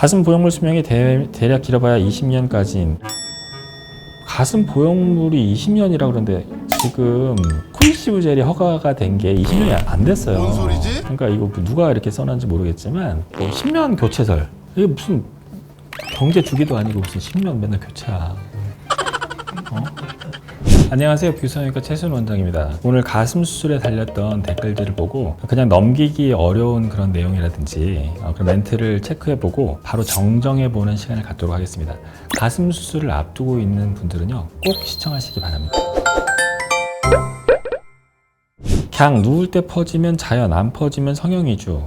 가슴 보형물 수명이 대략 길어봐야 20년까지인. 가슴 보형물이 20년이라 그러는데 지금 쿠이시브 젤이 허가가 된 게 20년이 안 됐어요. 뭔 소리지? 그러니까 이거 누가 이렇게 써놨는지 모르겠지만 뭐 10년 교체설, 이게 무슨 경제 주기도 아니고 무슨 10년 맨날 교체야. 안녕하세요, 뷰성형외과 최순 원장입니다. 오늘 가슴 수술에 달렸던 댓글들을 보고 그냥 넘기기 어려운 그런 내용이라든지 그런 멘트를 체크해보고 바로 정정해보는 시간을 갖도록 하겠습니다. 가슴 수술을 앞두고 있는 분들은요, 꼭 시청하시기 바랍니다. 그냥 누울 때 퍼지면 자연, 안 퍼지면 성형 위주.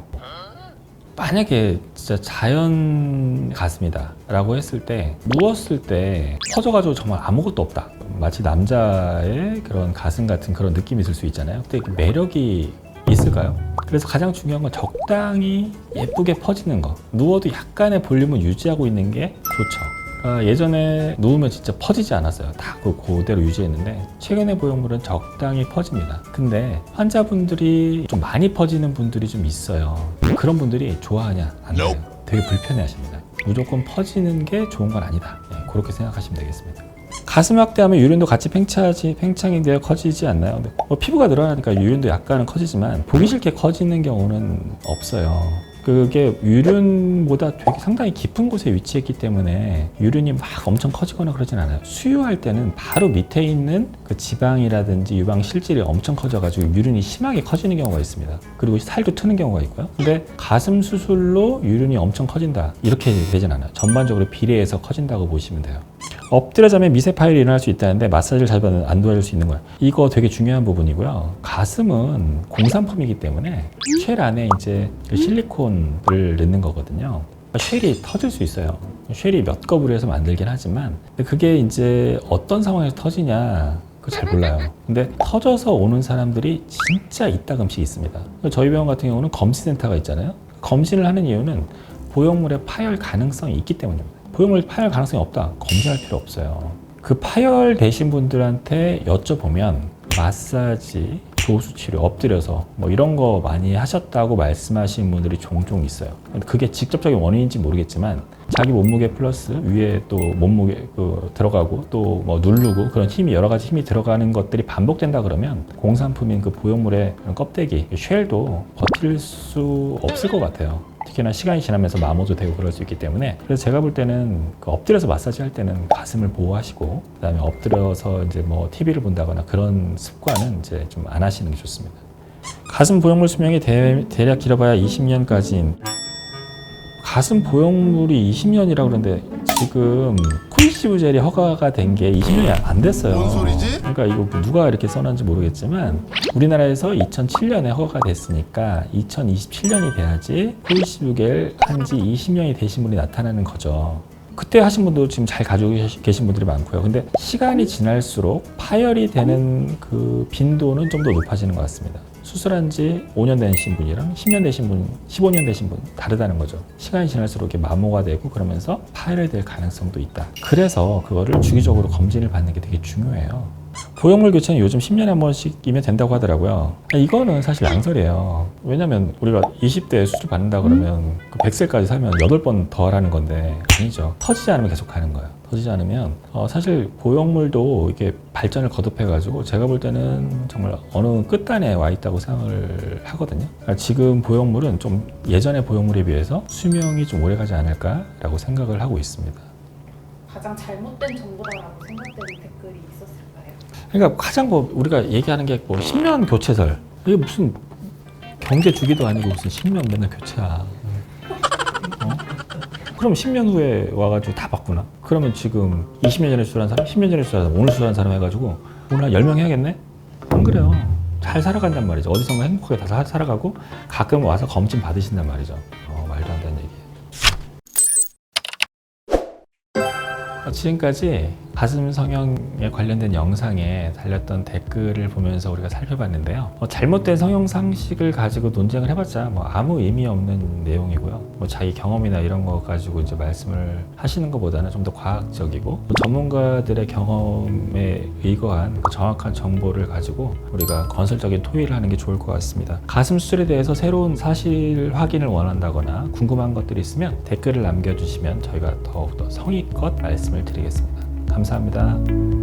만약에 진짜 자연 가슴이다 라고 했을 때, 누웠을 때 퍼져가지고 정말 아무것도 없다, 마치 남자의 그런 가슴 같은 그런 느낌이 있을 수 있잖아요. 근데 그 매력이 있을까요? 그래서 가장 중요한 건 적당히 예쁘게 퍼지는 거, 누워도 약간의 볼륨을 유지하고 있는 게 좋죠. 예전에 누우면 진짜 퍼지지 않았어요. 다 그대로 유지했는데 최근에 보형물은 적당히 퍼집니다. 근데 환자분들이 좀 많이 퍼지는 분들이 좀 있어요. 그런 분들이 좋아하냐? 안 돼요. 되게 불편해 하십니다. 무조건 퍼지는 게 좋은 건 아니다. 그렇게 생각하시면 되겠습니다. 가슴 확대하면 유륜도 같이 팽창이 되어 커지지 않나요? 근데 피부가 늘어나니까 유륜도 약간은 커지지만 보기 싫게 커지는 경우는 없어요. 그게 유륜보다 되게 상당히 깊은 곳에 위치했기 때문에 유륜이 막 엄청 커지거나 그러진 않아요. 수유할 때는 바로 밑에 있는 그 지방이라든지 유방 실질이 엄청 커져가지고 유륜이 심하게 커지는 경우가 있습니다. 그리고 살도 트는 경우가 있고요. 근데 가슴 수술로 유륜이 엄청 커진다, 이렇게 되진 않아요. 전반적으로 비례해서 커진다고 보시면 돼요. 엎드려 자면 미세 파열이 일어날 수 있다는데 마사지를 잘 받으면 안 도와줄 수 있는 거예요. 이거 되게 중요한 부분이고요. 가슴은 공산품이기 때문에 쉘 안에 이제 실리콘을 넣는 거거든요. 쉘이 터질 수 있어요. 쉘이 몇 겹으로 해서 만들긴 하지만 그게 이제 어떤 상황에서 터지냐 그거 잘 몰라요. 근데 터져서 오는 사람들이 진짜 이따금씩 있습니다. 저희 병원 같은 경우는 검진센터가 있잖아요. 검진을 하는 이유는 보형물의 파열 가능성이 있기 때문입니다. 보형물 파열 가능성이 없다, 검진할 필요 없어요. 그 파열되신 분들한테 여쭤보면 마사지, 조수치료, 엎드려서 뭐 이런 거 많이 하셨다고 말씀하시는 분들이 종종 있어요. 그게 직접적인 원인인지 모르겠지만 자기 몸무게 플러스 위에 또 몸무게 들어가고 또 뭐 누르고 그런 힘이, 여러 가지 힘이 들어가는 것들이 반복된다 그러면 공산품인 그 보형물의 껍데기, 쉘도 버틸 수 없을 것 같아요. 특히나 시간이 지나면서 마모도 되고 그럴 수 있기 때문에. 그래서 제가 볼 때는 엎드려서 마사지 할 때는 가슴을 보호하시고, 그다음에 엎드려서 이제 뭐 TV를 본다거나 그런 습관은 이제 좀 안 하시는 게 좋습니다. 가슴 보형물 수명이 대략 길어봐야 20년까지인. 가슴 보형물이 20년이라 그러는데 지금 쿠이시브 젤이 허가가 된 게 20년이 안 됐어요. 뭔 소리지? 그러니까 이거 누가 이렇게 써놨는지 모르겠지만 우리나라에서 2007년에 허가가 됐으니까 2027년이 돼야지 쿠이시브 젤 한지 20년이 되신 분이 나타나는 거죠. 그때 하신 분도 지금 잘 가지고 계신 분들이 많고요. 근데 시간이 지날수록 파열이 되는 그 빈도는 좀 더 높아지는 것 같습니다. 수술한 지 5년 되신 분이랑 10년 되신 분, 15년 되신 분 다르다는 거죠. 시간이 지날수록 이렇게 마모가 되고 그러면서 파열이 될 가능성도 있다. 그래서 그거를 주기적으로 검진을 받는 게 되게 중요해요. 보형물 교체는 요즘 10년에 한 번씩이면 된다고 하더라고요. 이거는 사실 양설이에요. 왜냐면 우리가 20대에 수술 받는다 그러면 그 100세까지 살면 8번 더 하라는 건데 아니죠. 터지지 않으면 계속 가는 거예요. 터지지 않으면 사실 보형물도 이렇게 발전을 거듭해가지고 제가 볼 때는 정말 어느 끝단에 와 있다고 생각을 하거든요. 그러니까 지금 보형물은 좀 예전의 보형물에 비해서 수명이 좀 오래 가지 않을까라고 생각을 하고 있습니다. 가장 잘못된 정보라고 생각되는 댓글이 있었을까요? 그러니까 가장 우리가 얘기하는 게 10년 교체설, 이게 무슨 경제 주기도 아니고 무슨 10년 맨날 교체야. 그럼 10년 후에 와가지고 다 바꾸나? 그러면 지금 20년 전에 수술한 사람, 10년 전에 수술한 사람, 오늘 수술한 사람 해가지고 오늘 한 10명 해야겠네? 안 그래요. 잘 살아간단 말이죠. 어디선가 행복하게 다 살아가고 가끔 와서 검진 받으신단 말이죠. 말도 안 되는 얘기예요. 지금까지 가슴 성형에 관련된 영상에 달렸던 댓글을 보면서 우리가 살펴봤는데요. 잘못된 성형 상식을 가지고 논쟁을 해봤자 아무 의미 없는 내용이고요. 자기 경험이나 이런 거 가지고 이제 말씀을 하시는 것보다는 좀 더 과학적이고 전문가들의 경험에 의거한 정확한 정보를 가지고 우리가 건설적인 토의를 하는 게 좋을 것 같습니다. 가슴 수술에 대해서 새로운 사실 확인을 원한다거나 궁금한 것들이 있으면 댓글을 남겨주시면 저희가 더욱더 성의껏 말씀을 드리겠습니다. 감사합니다.